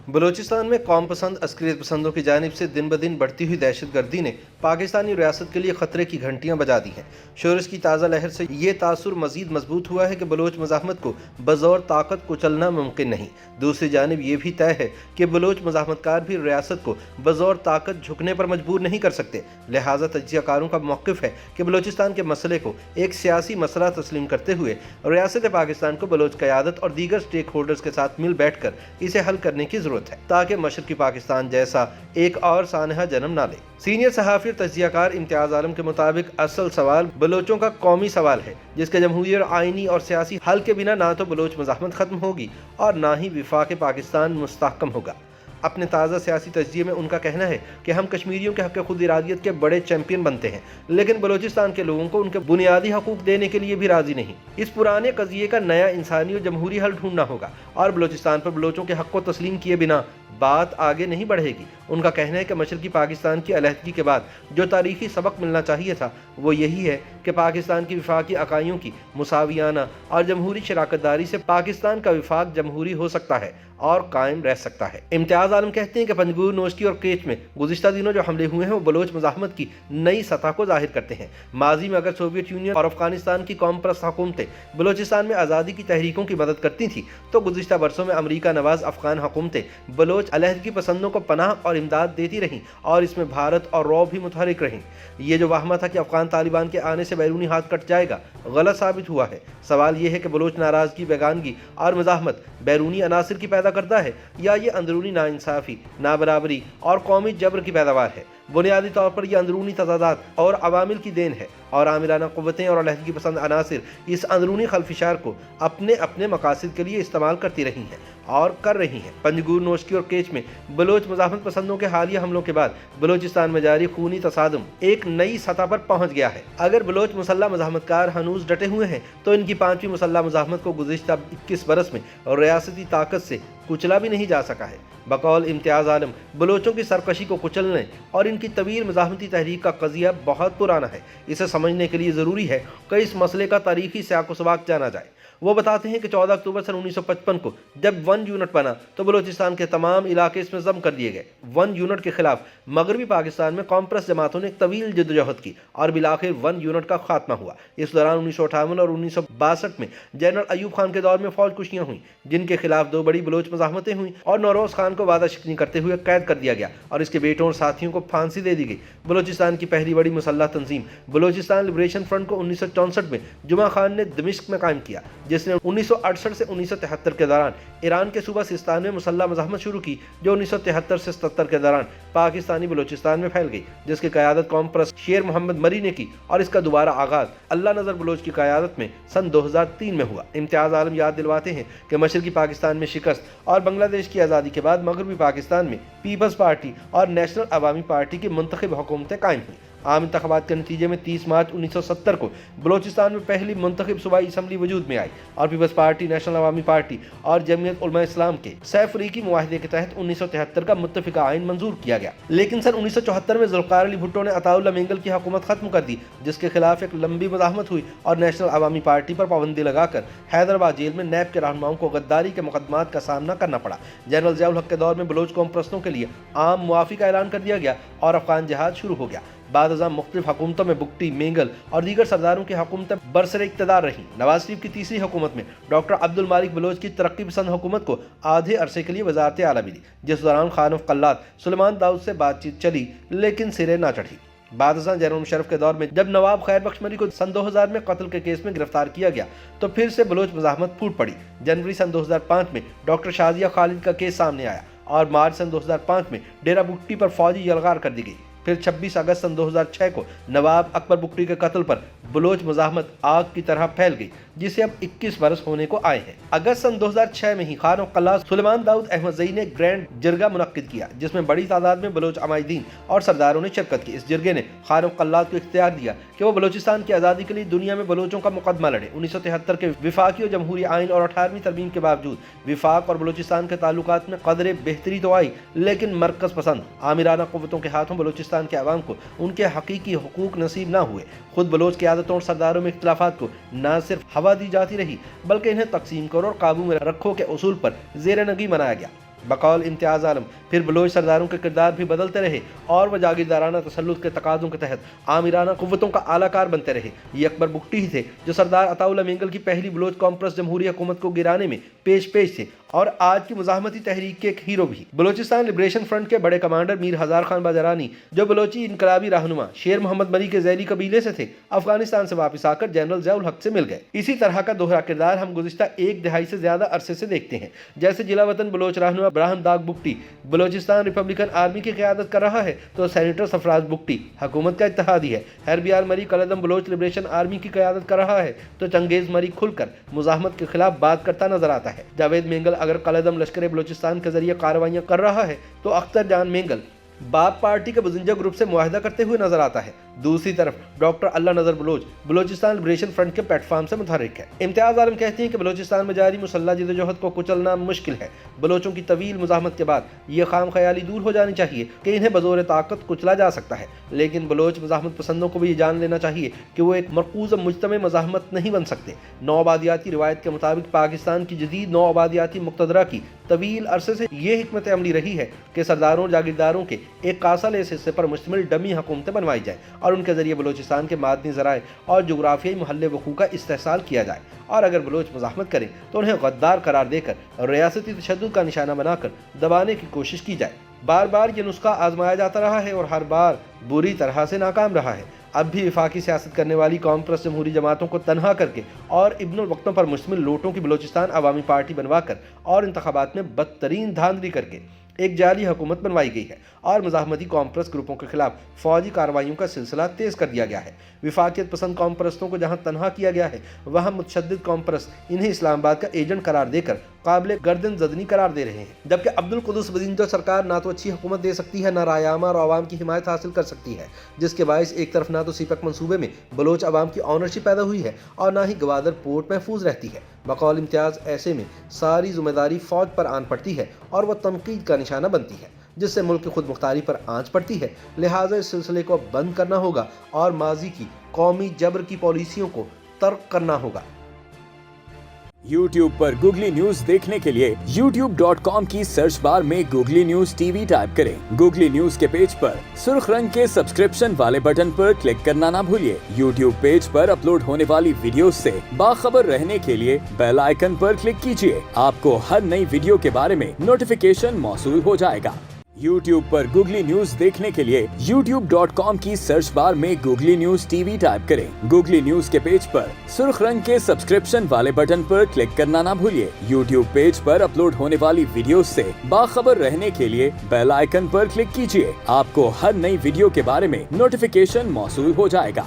बलूचिस्तान में कौम पसंद अस्करियत पसंदों की जानिब से दिन ब दिन बढ़ती हुई दहशत गर्दी ने पाकिस्तानी रियासत के लिए खतरे की घंटियां बजा दी हैं। शोरश की ताज़ा लहर से ये तासुर मजीद मजबूत हुआ है कि बलोच मज़ाहमत को बज़ौर ताकत कुचलना मुमकिन नहीं। दूसरी जानिब ये भी तय है कि बलोच मज़ाहमतकार भी रियासत को बज़ौर ताकत झुकने पर मजबूर नहीं कर सकते। लिहाजा तज्ज़ियाकारों का मौक़िफ़ है कि बलोचिस्तान के मसले को एक सियासी मसला तस्लीम करते हुए रियासत पाकिस्तान को बलोच क़यादत और दीगर स्टेक होल्डर्स के साथ मिल बैठ कर इसे हल करने की ज़रूरत है, ताकि मशरक़ी पाकिस्तान जैसा एक और सानहा जन्म ना ले। सीनियर सहाफ़ी और तज्ज़ियाकार इम्तियाज़ आलम के मुताबिक असल सवाल बलोचों का कौमी सवाल है, जिसके जमहूरी और आइनी और सियासी हल के बिना ना तो बलोच मज़ाहमत ख़त्म होगी और ना ही विफाक़ पाकिस्तान मुस्तहकम होगा। अपने ताज़ा सियासी तज्ज़िये में उनका कहना है कि हम कश्मीरियों के हक़ खुद इरादियत के बड़े चैंपियन बनते हैं, लेकिन बलूचिस्तान के लोगों को उनके बुनियादी हकूक़ देने के लिए भी राज़ी नहीं। इस पुराने क़ज़िये का नया इंसानी और जमहूरी हल ढूंढना होगा और बलूचिस्तान पर बलोचों के हक़ को तस्लीम किए बिना बात आगे नहीं बढ़ेगी। उनका कहना है कि मशरक़ी पाकिस्तान की अलहदगी के बाद जो तारीख़ी सबक मिलना चाहिए था वो यही है कि पाकिस्तान की विफाक़ी अकाइयों की मुसावियाना और जमहूरी शराकतदारी से पाकिस्तान का विफाक़ जमहूरी हो सकता है और कायम रह सकता है। इम्तियाज़ आलम कहते हैं कि पंजगुर, नोशकी और केच में गुज़िश्ता दिनों जो हमले हुए हैं वो बलोच मज़ाहमत की नई सतह को ज़ाहिर करते हैं। माजी में अगर सोवियत यूनियन और अफ़गानिस्तान की कौम परस्त हुकूमतें बलोचिस्तान में आज़ादी की तहरीकों की मदद करती थी, तो गुज़िश्ता बरसों में अमरीका नवाज अफ़गान हुकूमतें बलोच अलहदगी पसंदों को पनाह और इमदाद देती रहीं और इसमें भारत और रौब भी मुतहरिक रहीं। ये जो वाहमा था कि अफ़गान तालिबान के आने से बैरूनी हाथ कट जाएगा, गलत साबित हुआ है। सवाल ये है कि बलोच नाराज़गी, बेगानगी और मज़ाहमत बैरूनी अनासिर की पैदा करता है या ये अंदरूनी नाइंसाफ़ी, नाबराबरी और कौमी जबर की पैदावार है। बुनियादी तौर पर यह अंदरूनी तज़ादात और अवामिल की देन है और आमिराना क़ुव्वतें और अलहदगी पसंद अनासिर इस अंदरूनी खलफिशार को अपने अपने मकासद के लिए इस्तेमाल करती रही हैं और कर रही हैं। पंजगुर, नोशकी और केच में बलोच मज़ाहमत पसंदों के हालिया हमलों के बाद बलोचिस्तान में जारी खूनी तसादुम एक नई सतह पर पहुँच गया है। अगर बलोच मुसल्लह मज़ाहमतकार हनूज डटे हुए हैं तो इनकी पाँचवीं मुसल्लह मज़ाहमत को गुज़िश्ता 21 बरस में रियासती ताकत से कुचला भी नहीं जा सका है। बकौल इम्तियाज़ आलम, बलोचों की सरकशी को कुचलने और इनकी तवील मज़ाहमती तहरीक का क़ज़िया बहुत पुराना है। इसे समझने के लिए ज़रूरी है कि इस मसले का तारीख़ी सियाक़ सबाक़ जाना जाए। वो बताते हैं कि 14 अक्टूबर सन 1955 को जब 1 यूनिट बना तो बलूचिस्तान के तमाम इलाके इसमें ज़म कर दिए गए। 1 यूनिट के खिलाफ मगरबी पाकिस्तान में कौम परस्त जमातों ने एक तवील जद्दोजहद की और बिलाखिर 1 यूनिट का खात्मा हुआ। इस दौरान 1958 और 1962 में जनरल अयूब खान के दौर में फौज कुशियाँ हुई, जिनके खिलाफ 2 बड़ी बलोच मज़ाहमतें हुई और नौरोज़ खान को वादा शिकनी करते हुए कैद कर दिया गया और इसके बेटों और साथियों को फांसी दे दी गई। बलूचिस्तान की पहली बड़ी मुसल्लह तंजीम बलूचिस्तान लिबरेशन फ्रंट को 1964 में जुमा खान ने दमिश्क में कायम किया, जिसने 1968 से 1973 के दौरान ईरान के सूबा सिस्तान में मुसल्लह मज़ाहमत शुरू की, जो 1973 से 77 के दौरान पाकिस्तानी बलूचिस्तान में फैल गई, जिसकी क़यादत कौम परस्त शेर मोहम्मद मरी ने की और इसका दोबारा आगाज़ अल्लाह नज़र बलोच की क़यादत में सन 2003 में हुआ। इम्तियाज़ आलम याद दिलवाते हैं कि मशरक़ी पाकिस्तान में शिकस्त और बांग्लादेश की आज़ादी के बाद मगरबी पाकिस्तान में पीपल्स पार्टी और नेशनल अवामी पार्टी की मुंतखब हुकूमतें कायम हुई। आम इंतख़ाबात के नतीजे में 30 मार्च 1970 को बलूचिस्तान में पहली मुंतखब सूबाई असम्बली वजूद में आई और पीपल्स पार्टी, नेशनल अवामी पार्टी और जमीयत उलमा इस्लाम के सैफरीकी मुआहदे के तहत 1973 का मुत्तफ़िका आइन मंजूर किया गया। लेकिन सन 1974 में ज़ुल्फ़िकार अली भुट्टो ने अताउल्लाह मेंगल की हुकूमत ख़त्म कर दी, जिसके खिलाफ एक लंबी मज़ाहमत हुई और नेशनल अवामी पार्टी पर पाबंदी लगाकर हैदराबाद जेल में नैब के रहनुमाओं को गद्दारी के मुकदमात का सामना करना पड़ा। जनरल ज़ियाउल हक़ के दौर में बलोच कौम परस्तों के लिए आम मुआफ़ी का ऐलान कर दिया गया और अफ़गान जहाद शुरू हो गया। बाद अज़ां मुख्तलिफ हुकूमतों में बुगटी, मेंगल और दीगर सरदारों की हुकूमतें बरसरे इक़्तिदार रहीं। नवाज शरीफ की तीसरी हुकूमत में डॉक्टर अब्दुल मालिक बलोच की तरक्की पसंद हुकूमत को आधे अरसे के लिए वज़ारत आला मिली, जिस दौरान खानम क़ल्लात सुलेमान दाऊद से बातचीत चली लेकिन सिरे ना चढ़ी। बाद अज़ां जनरल मुशर्रफ के दौर में जब नवाब खैर बख्श मरी को सन 2000 में कत्ल के केस में गिरफ्तार किया गया तो फिर से बलोच मज़ाहमत फूट पड़ी। जनवरी सन 2005 में डॉक्टर शाजिया खालिद का केस सामने आया और मार्च सन 2005 में डेरा बुगटी पर फौजी यलगार कर दी गई। फिर 26 अगस्त सन 2006 को नवाब अकबर बुगटी के कत्ल पर बलोच मज़ाहमत आग की तरह फैल गई, जिसे अब 21 बरस होने को आए हैं। अगस्त सन 2006 में ही खान क़ल्लात सुलेमान दाऊद अहमदज़ई ने ग्रैंड जिरगा मुनक्किद किया, जिसमें बड़ी तादाद में बलोच अमायदीन और सरदारों ने शिरकत की। इस जिरगे ने खान क़ल्लात को इख्तियार दिया कि वो बलोचिस्तान की आज़ादी के लिए दुनिया में बलोचों का मुकदमा लड़े। 1973 के विफाकी और जमहूरी आइन और 18वीं तरमीम के बावजूद विफाक और बलोचिस्तान के ताल्लुकात में कदरे बेहतरी तो आई, लेकिन मरकज़ पसंद आमिराना क़ुव्वतों के हाथों बलोचिस्तान के अवाम को उनके हकीकी हुकूक नसीब ना हुए। खुद बलोच की आदतों और सरदारों में इख्तिलाफात को न सिर्फ हवा दी जाती रही, बल्कि इन्हें तकसीम करो और काबू में रखो के उसूल पर ज़ेर नगी मनाया गया। बकौल इम्तियाज आलम फिर बलोच सरदारों के किरदार भी बदलते रहे और वह जागीरदाराना तसल्लुत के तकाज़ों के तहत आमिराना क़ुव्वतों का आलाकार बनते रहे। ये अकबर बुगटी ही थे जो सरदार अताउल्लाह मेंगल की पहली बलोच कॉम्प्रेस जमहूरी हुकूमत को गिराने में पेश थे और आज की मुजाहमती तहरीक के एक हीरो भी। बलोचिस्तान लिबरेशन फ्रंट के बड़े कमांडर मीर हज़ार खान बाजरानी जो बलोची इनकलाबी रहनुमा शेर मोहम्मद मरी के ज़ैली कबीले से थे, अफगानिस्तान से वापस आकर जनरल ज़िया उल हक से मिल गए। इसी तरह का दोहरा किरदार हम गुज़िश्ता एक दहाई से ज़्यादा अरसे से देखते हैं। जैसे जिला वतन बलोच रहनुमा ब्राहम दाग बुगटी बलोचिस्तान रिपब्लिकन आर्मी की क़यादत कर रहा है तो सेनेटर सरफराज बुगटी हुकूमत का इत्तेहादी है। हरबियार मरी कलदम बलोच लिबरेशन आर्मी की क़यादत कर रहा है तो चंगेज़ मरी खुलकर मुजाहमत के खिलाफ बात करता नजर आता है। जावेद मेंगल अगर कलदम लश्कर बलोचिस्तान के जरिए कार्रवाइयाँ कर रहा है तो अख्तर जान मेंगल बाप पार्टी के बुजिंजा ग्रुप से मुआहदा करते हुए नजर आता है। दूसरी तरफ डॉक्टर अल्लाह नजर बलोच बलोचिस्तान लिबरेशन फ्रंट के प्लेटफॉर्म से मुतहर्रिक है। इम्तियाज आलम कहते हैं कि बलोचिस्तान में जारी मुसल्लह जदोजहद को कुचलना मुश्किल है। बलोचों की तवील मुजाहमत के बाद ये खाम ख्याली दूर हो जानी चाहिए कि इन्हें बज़ोर ताकत कुचला जा सकता है, लेकिन बलोच मुजाहमत पसंदों को भी ये जान लेना चाहिए कि वो एक मरकूज़ मुजतमे मज़ाहमत नहीं बन सकते। नौ आबादियाती रिवायत के मुताबिक पाकिस्तान की जदीद नौ आबादियाती मुक़तदरा की तवील अरसे से ये हिकमत अमली रही है कि सरदारों जागीरदारों के एक कासालेस हिस्से पर मुश्तमिल डमी हुकूमतें बनवाई जाए और उनके जरिए बलोचिस्तान के मादनी ज़राए और जोग्राफियाई महल्ले वक़ू का इस्तेहसाल किया जाए और अगर बलोच मुज़ाहमत करें तो उन्हें गद्दार करार देकर रियासती तशद्दुद का निशाना बनाकर दबाने की कोशिश की जाए। बार बार ये नुस्खा आजमाया जाता रहा है और हर बार बुरी तरह से नाकाम रहा है। अब भी वफाकी सियासत करने वाली कॉम्प्रेस जमहूरी जमातों को तनहा करके और इब्नुल वक्तों पर मुश्तमिल लोटों की बलोचिस्तान अवामी पार्टी बनवाकर और इंतखाबात में बदतरीन धांधली करके एक जाली हुकूमत बनवाई गई है और मुजाहमती कॉम्प्रेस ग्रुपों के खिलाफ फौजी कार्रवाइयों का सिलसिला तेज़ कर दिया गया है। विफाकियत पसंद कॉम्प्रेसों को जहां तनहा किया गया है वहां मुतशद्दिद कॉम्प्रेस इन्हें इस्लामाबाद का एजेंट करार देकर काबिल गर्दन जदनी करार दे रहे हैं, जबकि अब्दुल कुद्दूस बदिंजो सरकार ना तो अच्छी हुकूमत दे सकती है ना रायामा और आवाम की हिमायत हासिल कर सकती है, जिसके बायस एक तरफ ना तो सीपक मंसूबे में बलोच अवाम की ऑनरशिप पैदा हुई है और ना ही गवादर पोर्ट महफूज रहती है। बकौल इम्तियाज ऐसे में सारी जिम्मेदारी फौज पर आन पड़ती है और वह तनकीद का निशाना बनती है, जिससे मुल्क की खुद मुख्तारी पर आंच पड़ती है। लिहाजा इस सिलसिले को बंद करना होगा और माजी की कौमी जबर की पॉलिसियों को तर्क करना होगा। YouTube पर गूगली न्यूज देखने के लिए youtube.com की सर्च बार में गूगली न्यूज टीवी टाइप करें। गूगली न्यूज के पेज पर सुर्ख रंग के सब्सक्रिप्शन वाले बटन पर क्लिक करना ना भूलिए। YouTube पेज पर अपलोड होने वाली वीडियोस से बाखबर रहने के लिए बेल आइकन पर क्लिक कीजिए। आपको हर नई वीडियो के बारे में नोटिफिकेशन मौसूल हो जाएगा। YouTube पर गूगली न्यूज देखने के लिए youtube.com की सर्च बार में गूगली न्यूज टीवी टाइप करें। गूगली न्यूज के पेज पर सुर्ख रंग के सब्सक्रिप्शन वाले बटन पर क्लिक करना ना भूलिए। YouTube पेज पर अपलोड होने वाली वीडियोस से बाखबर रहने के लिए बेल आइकन पर क्लिक कीजिए। आपको हर नई वीडियो के बारे में नोटिफिकेशन मौसूल हो जाएगा।